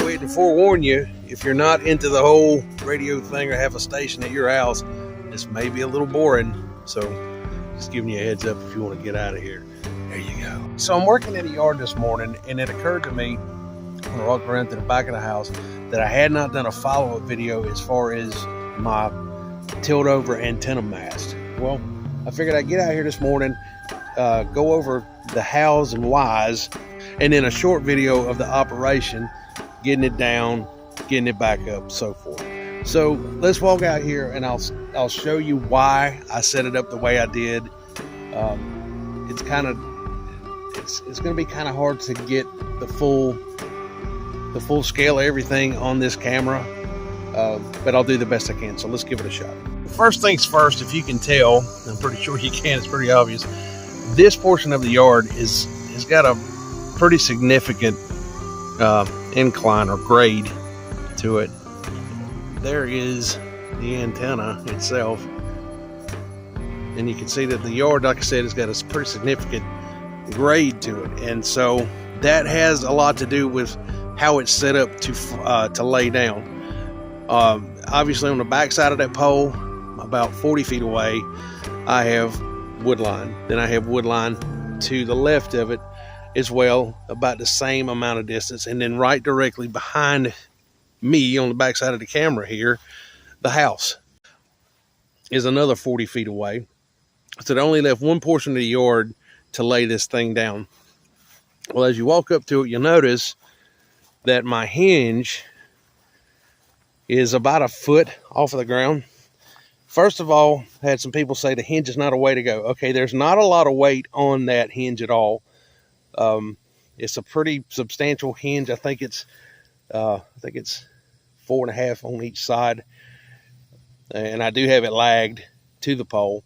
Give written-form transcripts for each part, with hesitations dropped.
ahead and forewarn you, if you're not into the whole radio thing or have a station at your house, this may be a little boring. So just giving you a heads up if you want to get out of here. There you go. So I'm working in the yard this morning, and it occurred to me when I walked around to the back of the house that I had not done a follow-up video as far as my tilt over antenna mast. Well, I figured I'd get out here this morning, go over the hows and whys, and then a short video of the operation, getting it down, getting it back up, so forth. So let's walk out here and I'll show you why I set it up the way I did. It's going to be kind of hard to get the full scale of everything on this camera, but I'll do the best I can. So let's give it a shot. First things first, if you can tell, I'm pretty sure you can, it's pretty obvious, this portion of the yard has got a pretty significant incline or grade to it. There is the antenna itself, and you can see that the yard, like I said, has got a pretty significant grade to it, and so that has a lot to do with how it's set up to lay down. Obviously on the back side of that pole, about 40 feet away, I have wood line. Then I have wood line to the left of it as well, about the same amount of distance. And then right directly behind me on the back side of the camera here, the house is another 40 feet away. So they only left one portion of the yard to lay this thing down. Well, as you walk up to it, you'll notice that my hinge is about a foot off of the ground. First of all, I had some people say the hinge is not a way to go. Okay, there's not a lot of weight on that hinge at all. It's a pretty substantial hinge. I think it's 4.5 on each side, and I do have it lagged to the pole.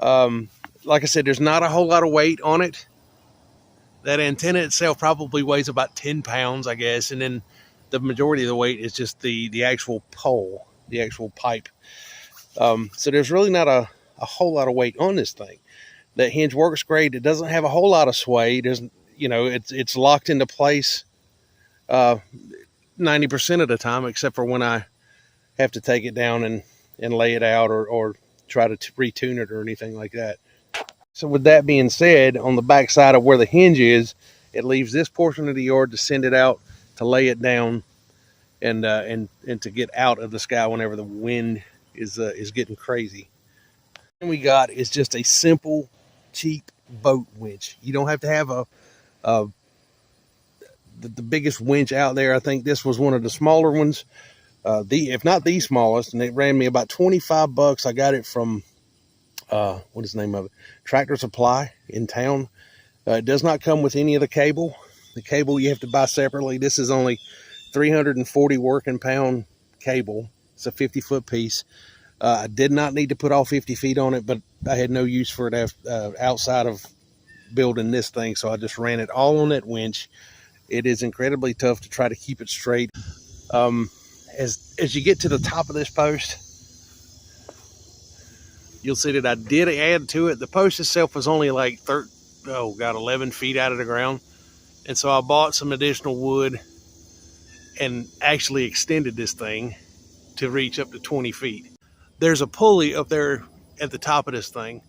Like I said, there's not a whole lot of weight on it. That antenna itself probably weighs about 10 pounds, I guess, and then the majority of the weight is just the actual pole, the actual pipe. So there's really not a whole lot of weight on this thing. That hinge works great. It doesn't have a whole lot of sway. It doesn't, it's locked into place 90% of the time, except for when I have to take it down and lay it out or try to retune it or anything like that. So with that being said, on the back side of where the hinge is, it leaves this portion of the yard to send it out, to lay it down, and to get out of the sky whenever the wind is getting crazy. And we got is just a simple, cheap boat winch. You don't have to have the biggest winch out there. I think this was one of the smaller ones, if not the smallest, and it ran me about $25. I got it from what is the name of it? Tractor Supply in town. It does not come with any of the cable. The cable you have to buy separately. This is only 340 working pound cable. It's a 50-foot piece. I did not need to put all 50 feet on it, but I had no use for it outside of building this thing, so I just ran it all on that winch. It is incredibly tough to try to keep it straight. As you get to the top of this post, you'll see that I did add to it. The post itself was only like 11 feet out of the ground, and so I bought some additional wood and actually extended this thing to reach up to 20 feet. There's a pulley up there at the top of this thing.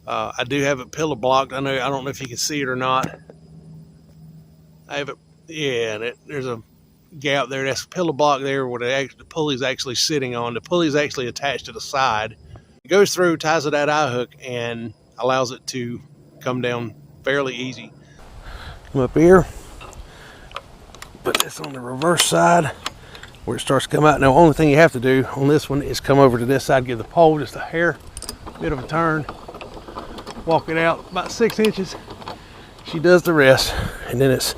I do have it pillar blocked. I don't know if you can see it or not. I have it, yeah, there's a gap there. That's a pillar block there where the pulley is actually sitting on. The pulley is actually attached to the side. It goes through, ties to that eye hook, and allows it to come down fairly easy. Come up here, put this on the reverse side where it starts to come out. Now, the only thing you have to do on this one is come over to this side, give the pole just a hair bit of a turn, walk it out about 6 inches. She does the rest, and then it's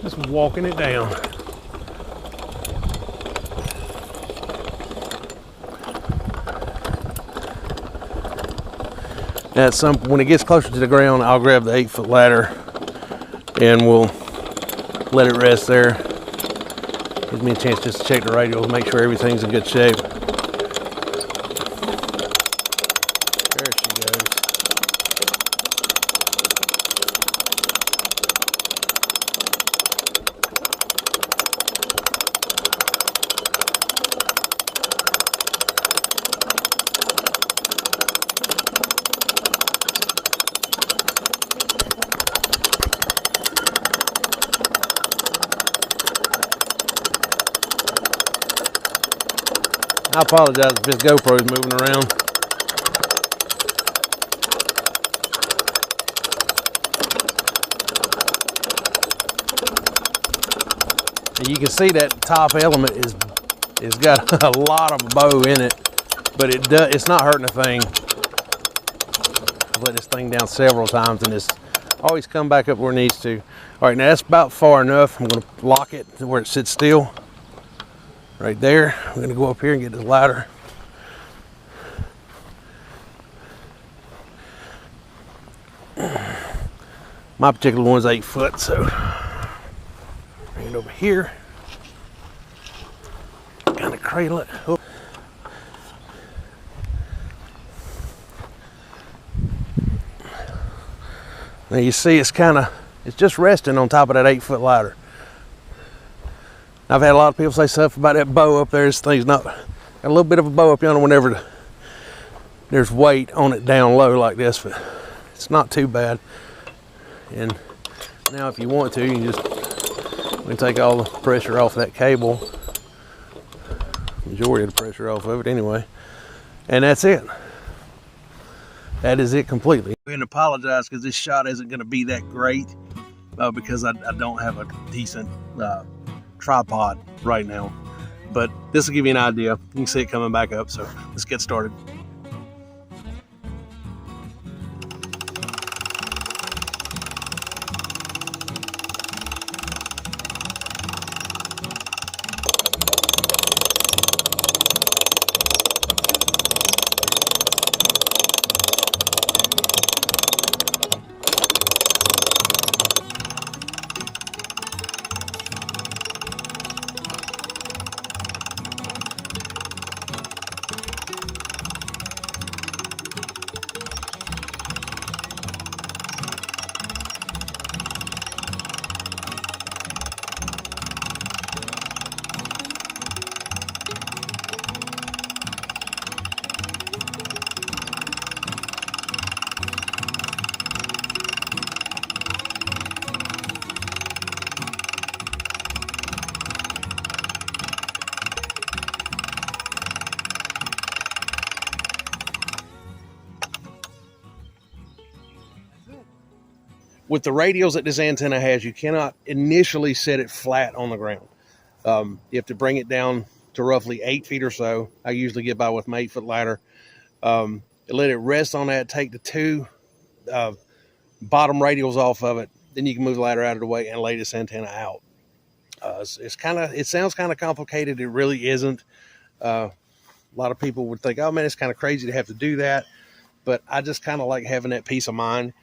just walking it down. Now, when it gets closer to the ground, I'll grab the 8-foot ladder and we'll let it rest there. Gives me a chance just to check the radio, make sure everything's in good shape. There she goes. I apologize if this GoPro is moving around. And you can see that top element is got a lot of bow in it, but it's not hurting the thing. I've let this thing down several times and it's always come back up where it needs to. All right, now that's about far enough. I'm going to lock it to where it sits still. Right there. I'm going to go up here and get this ladder. My particular one's 8 foot, so bring it over here. Kind of cradle it. Oh. Now you see it's just resting on top of that 8 foot ladder. I've had a lot of people say stuff about that bow up there. This thing's got a little bit of a bow up yonder whenever there's weight on it down low like this, but it's not too bad. And now if you want to, you can just take all the pressure off that cable. Majority of the pressure off of it anyway. And that's it. That is it completely. And apologize because this shot isn't going to be that great because I don't have a decent tripod right now. But this will give you an idea. You can see it coming back up, so let's get started. With the radials that this antenna has, you cannot initially set it flat on the ground. You have to bring it down to roughly 8 feet or so. I usually get by with my 8 foot ladder. Let it rest on that, take the 2 bottom radials off of it. Then you can move the ladder out of the way and lay this antenna out. It sounds kind of complicated. It really isn't. A lot of people would think, oh man, it's kind of crazy to have to do that. But I just kind of like having that peace of mind.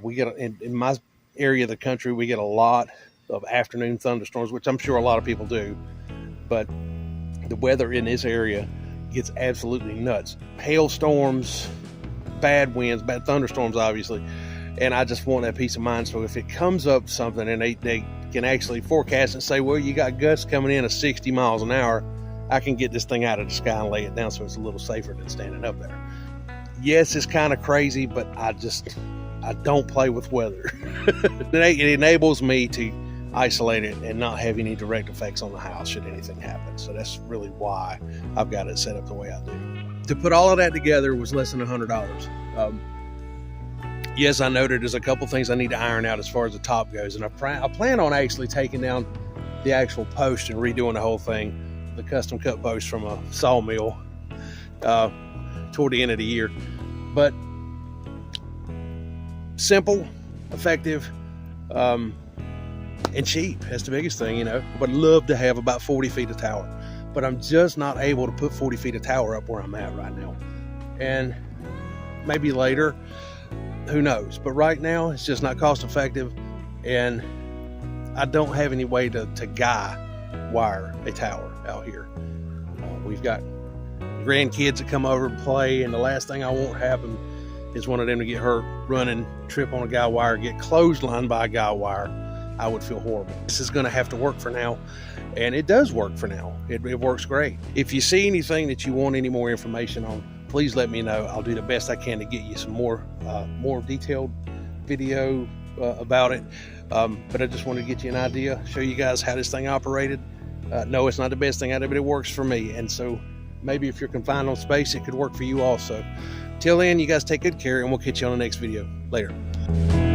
We get in my area of the country, we get a lot of afternoon thunderstorms, which I'm sure a lot of people do. But the weather in this area gets absolutely nuts. Hailstorms, bad winds, bad thunderstorms, obviously. And I just want that peace of mind. So if it comes up something and they can actually forecast and say, well, you got gusts coming in at 60 miles an hour, I can get this thing out of the sky and lay it down so it's a little safer than standing up there. Yes, it's kind of crazy, but I don't play with weather. It enables me to isolate it and not have any direct effects on the house should anything happen. So that's really why I've got it set up the way I do. To put all of that together was less than $100. Yes, I noted there's a couple things I need to iron out as far as the top goes, and I plan on actually taking down the actual post and redoing the whole thing, the custom cut post from a sawmill toward the end of the year. But simple, effective, and cheap. That's the biggest thing, you know. But I'd love to have about 40 feet of tower, but I'm just not able to put 40 feet of tower up where I'm at right now. And maybe later, who knows? But right now, it's just not cost effective, and I don't have any way to guy wire a tower out here. We've got grandkids that come over and play, and the last thing I want happen is one of them to get hurt, running, trip on a guy wire, get clotheslined by a guy wire. I would feel horrible. This is going to have to work for now, and it does work for now. It works great. If you see anything that you want any more information on, please let me know. I'll do the best I can to get you some more detailed video about it. But I just wanted to get you an idea, show you guys how this thing operated. No, it's not the best thing out of it, but it works for me. And so maybe if you're confined on space, it could work for you also. Till then, you guys take good care, and we'll catch you on the next video. Later.